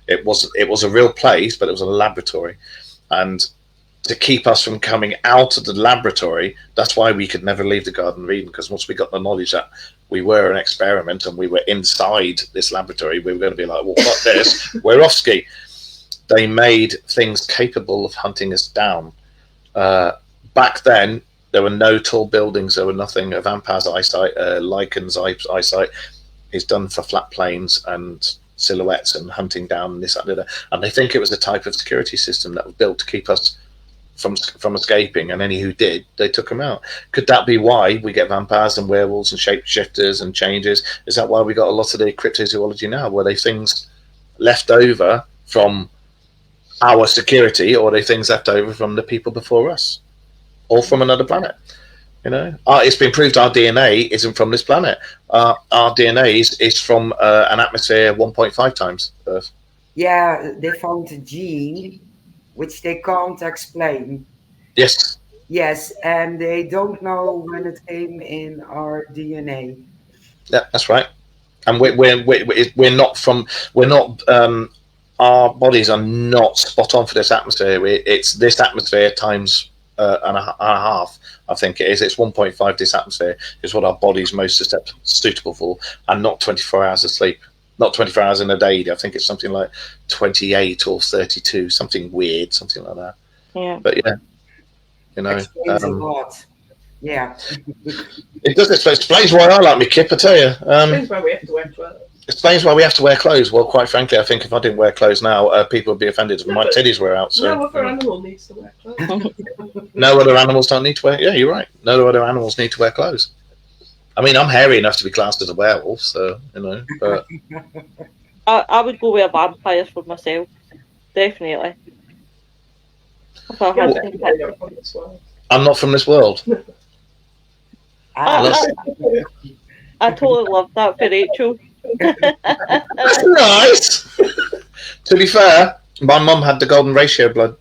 A: It was a real place, but it was a laboratory. And to keep us from coming out of the laboratory, that's why we could never leave the Garden of Eden, because once we got the knowledge that we were an experiment and we were inside this laboratory, we were going to be like, well, fuck this, we're off ski. They made things capable of hunting us down. Back then, there were no tall buildings. There were nothing. A vampire's eyesight, lichen's eyesight is done for flat plains and silhouettes and hunting down this, that, and that. And they think it was a type of security system that was built to keep us from escaping. And any who did, they took them out. Could that be why we get vampires and werewolves and shapeshifters and changes? Is that why we got a lot of the cryptozoology now? Were they things left over from our security, or are they things left over from the people before us? Or from another planet, It's been proved our DNA isn't from this planet. Our DNA is from an atmosphere 1.5 times Earth.
B: Yeah, they found a gene which they can't explain.
A: Yes.
B: Yes, and they don't know when it came in our DNA.
A: Yeah, that's right. And we're not. Our bodies are not spot on for this atmosphere. It's this atmosphere times. And a half, I think it is. It's 1.5. This atmosphere is what our body's most suitable for, and not 24 hours of sleep, not 24 hours in a day. I think it's something like 28 or 32, something weird, something like that.
C: Yeah.
A: But yeah,
B: Explains a lot. Yeah.
A: It does. It explains why I like my kip. I tell you.
D: Explains why we have to wear clothes.
A: Explains why we have to wear clothes. Well, quite frankly, I think if I didn't wear clothes now, people would be offended if my titties were out. So,
D: no other animal needs to wear clothes.
A: No other animals don't need to wear. Yeah, you're right. No other animals need to wear clothes. I mean, I'm hairy enough to be classed as a werewolf, so But
C: I would go with a vampire for myself, definitely.
A: I'm not from this world.
C: I totally loved that for Rachel.
A: That's nice. To be fair, my mum had the golden ratio blood.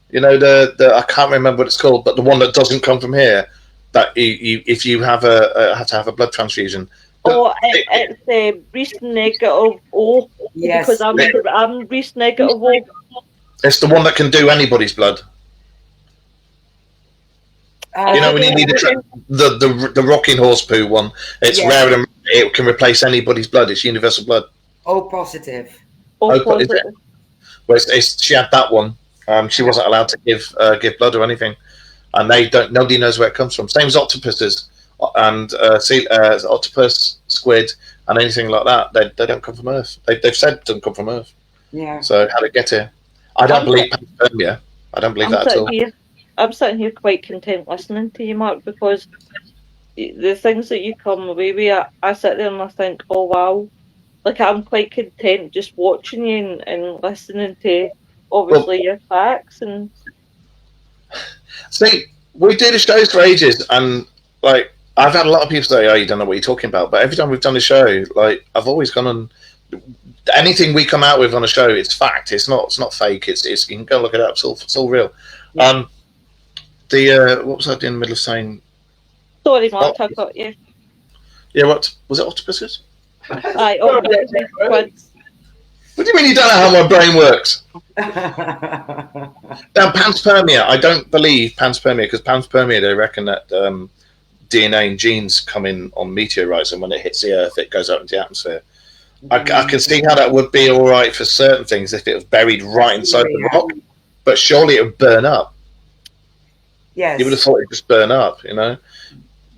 A: You know, the I can't remember what it's called, but the one that doesn't come from here. That if you have have to have a blood transfusion.
C: Oh, it's Reese negative O.
B: Yes.
C: Because I'm Reese negative O.
A: It's the one that can do anybody's blood. You know, when you need the rocking horse poo one, it's rare and it can replace anybody's blood. It's universal blood.
B: O positive.
C: O positive.
A: Well, she had that one. She wasn't allowed to give blood or anything, and nobody knows where it comes from. Same as octopuses and octopus, squid, and anything like that. They don't come from Earth. They've said don't come from Earth.
B: Yeah.
A: So how did it get here? I don't believe panspermia. I don't believe that at all.
C: I'm sitting here quite content listening to you, Mark, because the things that you come away with, I sit there and I think, oh wow, like I'm quite content just watching you and listening to obviously your facts and.
A: See, we do the shows for ages, and like I've had a lot of people say, "Oh, you don't know what you're talking about." But every time we've done the show, like I've always gone on. Anything we come out with on a show, it's fact. It's not fake. It's you can go look it up. It's all real. Yeah. What was I in the middle of saying?
C: Sorry, Mark, I got you.
A: Yeah, what was it? Octopuses?
C: Aye, octopuses.
A: What do you mean you don't know how my brain works? Now, panspermia. I don't believe panspermia because panspermia, they reckon that DNA and genes come in on meteorites, and when it hits the Earth, it goes out into the atmosphere. I can see how that would be all right for certain things if it was buried right inside the rock, but surely it would burn up.
B: Yes.
A: You would have thought it would just burn up, you know?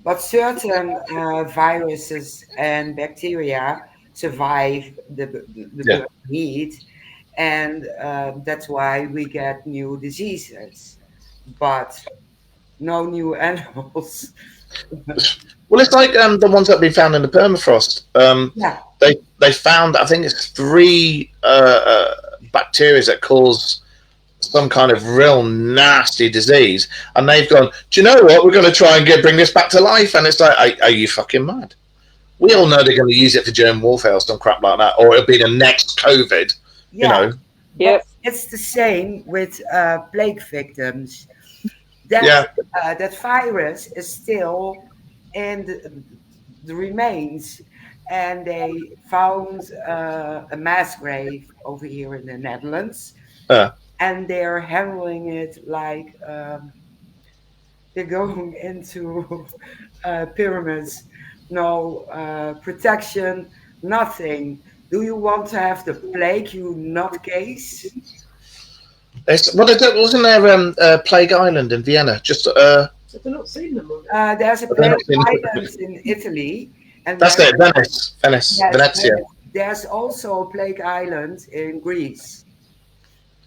B: But certain viruses and bacteria survive the heat, and that's why we get new diseases, but no new animals.
A: Well, it's like the ones that have been found in the permafrost. They found, I think it's 3 bacteria that cause some kind of real nasty disease, and they've gone, do you know what, we're going to try and bring this back to life, and it's like, are you fucking mad? We all know they're going to use it for germ warfare or some crap like that, or it'll be the next COVID, you know.
B: Yep. It's the same with plague victims. That virus is still in the remains, and they found a mass grave over here in the Netherlands. And they're handling it like they're going into pyramids. No protection, nothing. Do you want to have the plague, you nutcase?
A: Wasn't there Plague Island in Vienna? Just
D: Have you not seen them?
B: There's a Plague Island in Italy. And
A: that's it, Venice, Venezia.
B: There's also a Plague Island in Greece.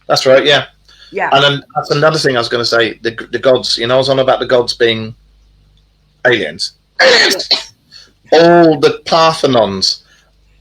A: That's right, yeah.
B: Yeah.
A: And then that's another thing I was going to say. The gods, you know, I was on about the gods being aliens. Aliens! All the Parthenons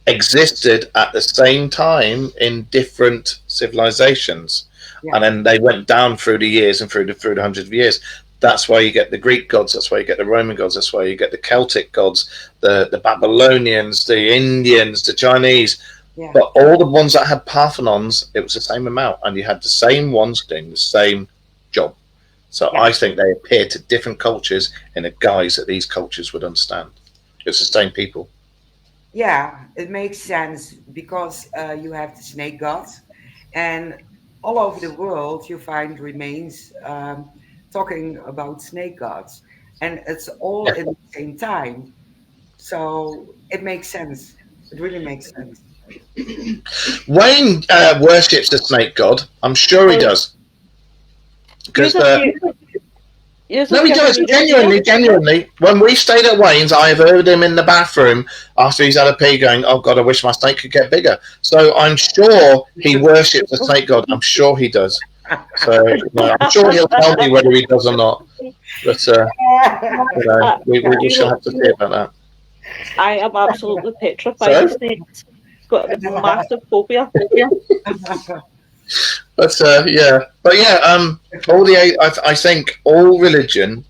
A: existed at the same time in different civilizations. Yeah. And then they went down through the years and through the hundreds of years. That's why you get the Greek gods. That's why you get the Roman gods. That's why you get the Celtic gods, the Babylonians, the Indians, the Chinese. Yeah. But all the ones that had Parthenons, it was the same amount, and you had the same ones doing the same job. So I think they appeared to different cultures in a guise that these cultures would understand. It's the same people.
B: Yeah, it makes sense because you have the snake gods, and all over the world you find remains talking about snake gods, and it's all in the same time. So it makes sense. It really makes sense.
A: Wayne worships the snake god. I'm sure he does. Because no, he does. Genuinely. When we stayed at Wayne's, I have heard him in the bathroom after he's had a pee going, "Oh God, I wish my snake could get bigger." So I'm sure he worships the snake god. I'm sure he does. So I'm sure he'll tell me whether he does or not. But we shall have to see about that.
C: I am absolutely petrified of snakes. Got a massive phobia.
A: But I think all religion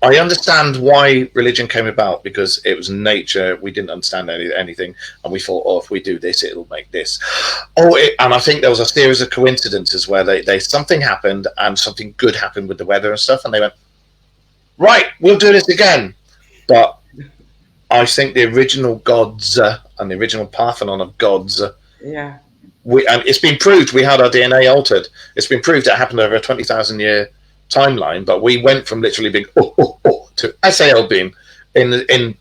A: I understand why religion came about, because it was nature. We didn't understand anything, and we thought, oh, if we do this, it'll make this. And I think there was a series of coincidences where they something happened and something good happened with the weather and stuff, and they went, right, we'll do this again. But I think the original gods and the original Parthenon of gods,
B: Yeah.
A: and it's been proved we had our DNA altered. It's been proved it happened over a 20,000 year timeline, but we went from literally being to SAL being in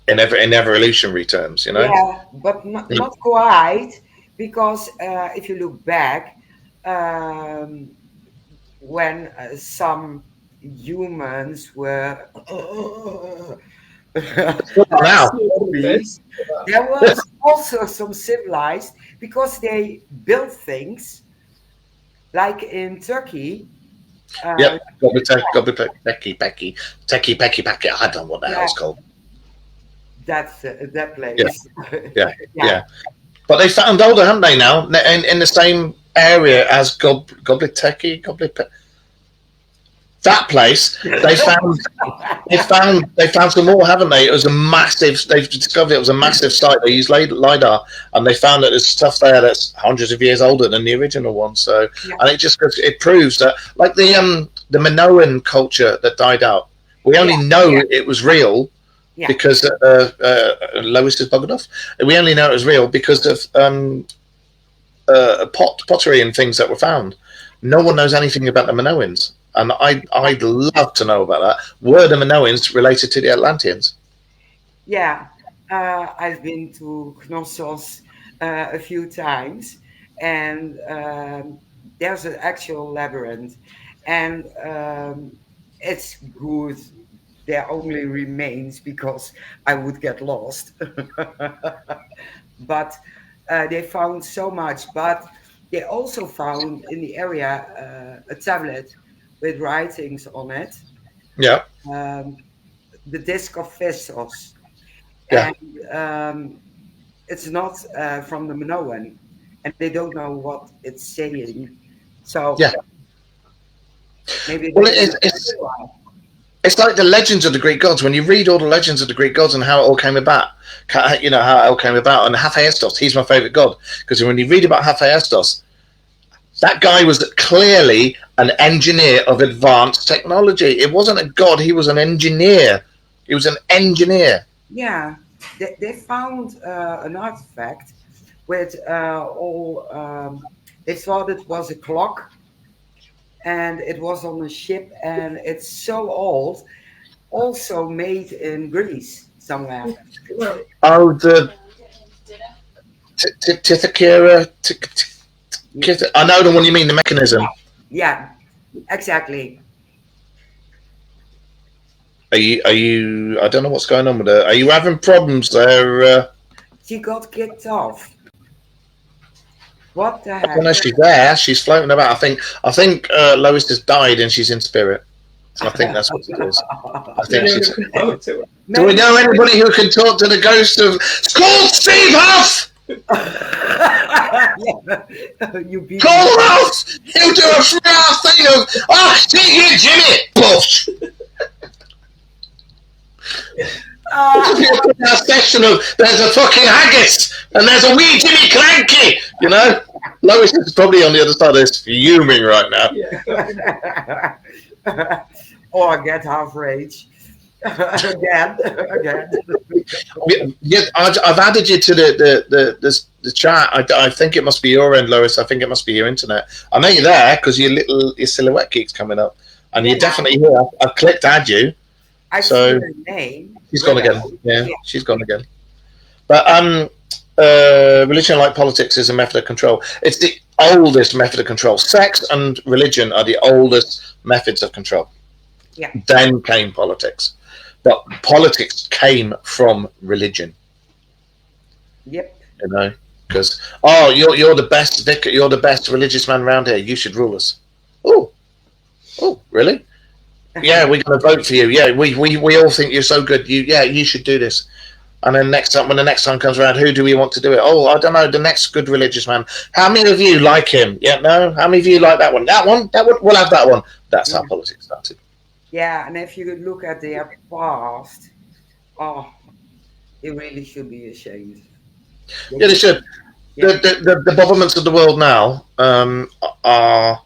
A: evolutionary terms, you know.
B: Yeah, but not quite, because if you look back, when some humans were
A: Now,
B: there was also some civilized, because they built things like in Turkey.
A: yep, Becky. I don't know what the hell it's called.
B: That's that place.
A: Yeah. But they found older, haven't they? Now in the same area as Goblet Techie. That place, they found some more, haven't they? It was a massive. They've discovered it was a massive site. They used lidar, and they found that there's stuff there that's hundreds of years older than the original one. So, and it proves that, like the Minoan culture that died out, we only know it was real because Lois is buggered off. We only know it was real because of pottery and things that were found. No one knows anything about the Minoans. And I'd love to know about that. Were the Minoans related to the Atlanteans?
B: Yeah, I've been to Knossos a few times, and there's an actual labyrinth, and it's good. There only remains, because I would get lost. But they found so much. But they also found in the area a tablet with writings on it.
A: Yeah.
B: The Disc of Phistos.
A: Yeah.
B: And it's not from the Minoan, and they don't know what it's saying. So
A: yeah.
B: Maybe
A: it's like the legends of the Greek gods. When you read all the legends of the Greek gods and how it all came about, you know, how it all came about. And Hephaestus, he's my favorite god, because when you read about Hephaestus, that guy was clearly an engineer of advanced technology. It wasn't a god, he was an engineer. He was an engineer.
B: Yeah, they found an artifact with they thought it was a clock, and it was on a ship, and it's so old, also made in Greece somewhere.
A: Oh, the Tithakira. I know the one you mean, the mechanism.
B: Yeah, exactly.
A: Are you? I don't know what's going on with her. Are you having problems there?
B: She got kicked off. What the heck?
A: I don't know. She's there. She's floating about. I think Lois has died and she's in spirit. I think that's what it is. I think she's. Do we know anybody who can talk to the ghost of? It's called Steve Huff. Call Huff. He'll do a 3-hour thing of, oh, see you, Jimmy. Push. A section of there's a fucking haggis and there's a wee Jimmy Cranky, you know. Lois is probably on the other side of this, fuming right now.
B: Yeah. Or get half rage again.
A: Yeah, I've added you to the chat. I think it must be your end, Lois. I think it must be your internet. I know you're there because your silhouette keeps coming up, and you're definitely here. I've clicked add you.
B: I see her name.
A: She's gone again. Yeah, she's gone again. But religion, like politics, is a method of control. It's the oldest method of control. Sex and religion are the oldest methods of control.
B: Yeah.
A: Then came politics, but politics came from religion.
B: Yep.
A: You know, because you're the best vicar, you're the best religious man around here. You should rule us. Oh, really? Yeah, we're going to vote for you. Yeah, we all think you're so good. You should do this. And then when the next time comes around, who do we want to do it? Oh, I don't know, the next good religious man. How many of you like him? Yeah, no? How many of you like that one? That one? We'll have that one. That's how politics started.
B: Yeah, and if you look at their past, oh, they really should be ashamed. They
A: Yeah, they
B: should,
A: should.
B: yeah,
A: The governments of the world now are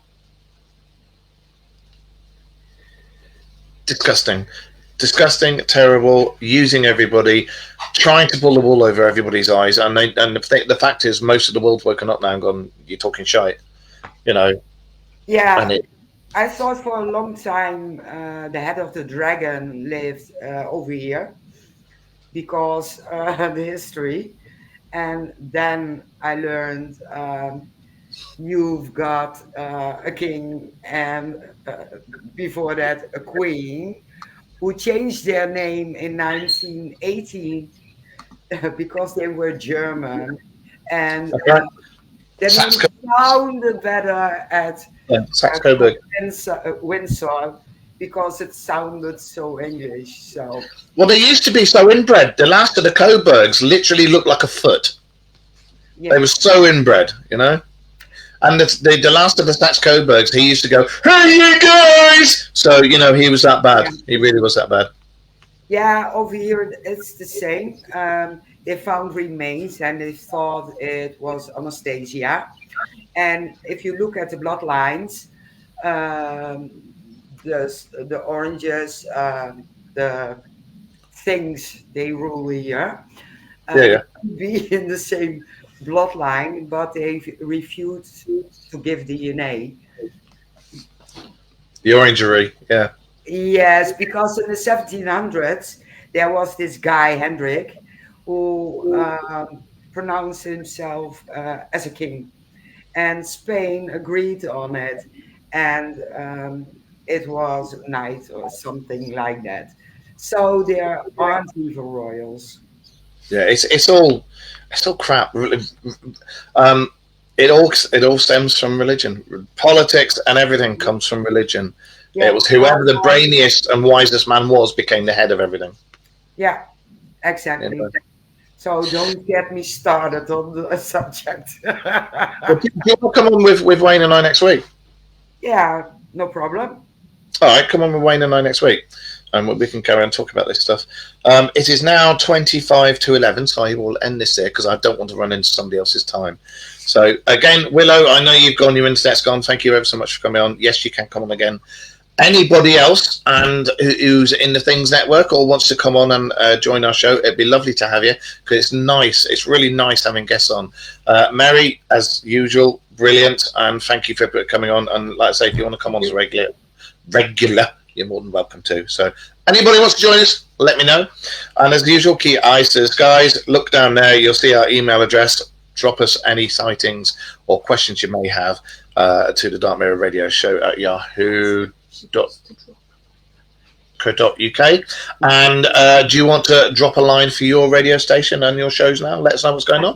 A: disgusting, disgusting, terrible, using everybody, trying to pull the wool over everybody's eyes. And the fact is, most of the world's woken up now and gone, "You're talking shite," you know. And
B: yeah.
A: it,
B: I thought for a long time the head of the dragon lived over here because the history. And then I learned you've got a king and before that a queen who changed their name in 1918 because they were German. And
A: that's right.
B: their name
A: Saxe,
B: sounded better
A: yeah, Saxe
B: at
A: Coburg.
B: Windsor because it sounded so English. So,
A: Well, they used to be so inbred. The last of the Coburgs literally looked like a foot. They
B: yeah.
A: were so inbred, you know. And the last of the Saxe Coburgs, he used to go, "Hey, you guys!" So you know he was that bad.
B: Yeah.
A: He really was that bad.
B: Yeah, over here it's the same. They found remains and they thought it was Anastasia. And if you look at the bloodlines, um, the oranges, the things they rule here,
A: Yeah,
B: they
A: yeah.
B: could be in the same bloodline, but they refused to give DNA.
A: The orangery. Yeah,
B: Yes, because in the 1700s, there was this guy, Hendrik, who pronounced himself as a king. And Spain agreed on it. And it was a night or something like that. So there aren't even royals.
A: yeah. It's all crap. Um, it all stems from religion, politics, and everything comes from religion. It
B: Yeah,
A: was whoever the brainiest and wisest man was became the head of everything.
B: yeah,
A: You
B: exactly.
A: know?
B: So don't get me started on the subject.
A: But do you want to come on with Wayne and I next week?
B: Yeah, no problem.
A: All right, come on with Wayne and I next week, and we can carry on talking about this stuff. It is now 25 to 11, so I will end this there because I don't want to run into somebody else's time. So again, Willow, I know you've gone, your internet's gone. Thank you ever so much for coming on. Yes, you can come on again. Anybody else and who's in the Things Network or wants to come on and join our show, it'd be lovely to have you because it's nice. It's really nice having guests on. Mary, as usual, brilliant, and thank you for coming on. And like I say, if you want to come on as a regular, you're more than welcome to. So anybody wants to join us, let me know. And as usual, keep your eyes to the skies. Look down there. You'll see our email address. Drop us any sightings or questions you may have to the Dark Mirror Radio Show at yahoo.co.uk. And do you want to drop a line for your radio station and your shows now? Let us know what's going on.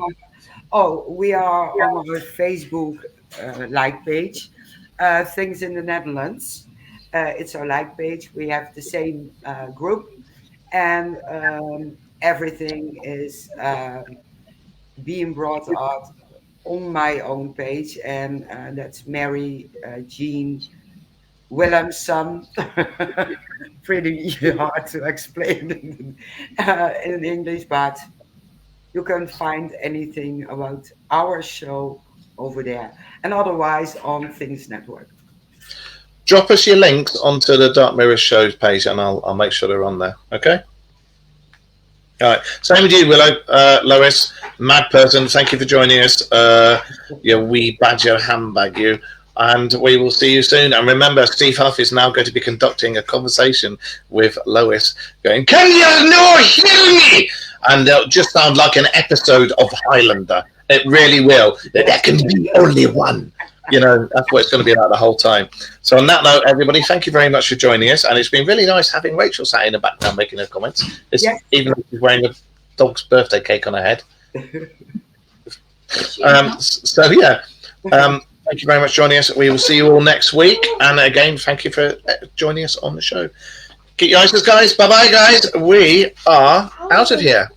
B: Oh, we are on our Facebook like page, Things in the Netherlands. It's our like page. We have the same group, and everything is being brought out on my own page, and that's Mary Jean Willemson. Pretty hard to explain in English, but you can find anything about our show over there, and otherwise on Things Network.
A: Drop us your links onto the Dark Mirror Shows page, and I'll make sure they're on there. Okay. All right. Same with you, Willow. Lois, mad person. Thank you for joining us. You wee badger handbag, you. And we will see you soon. And remember, Steve Huff is now going to be conducting a conversation with Lois, going, "Can you not hear me?" And they'll just sound like an episode of Highlander. It really will. There can be only one. You know, that's what it's going to be like the whole time. So on that note, everybody, thank you very much for joining us. And it's been really nice having Rachel sat in the background making her comments.
B: Yes.
A: Even though she's wearing a dog's birthday cake on her head. So, yeah. Thank you very much for joining us. We will see you all next week. And again, thank you for joining us on the show. Keep your eyes to the skies. Bye-bye, guys. We are out of here.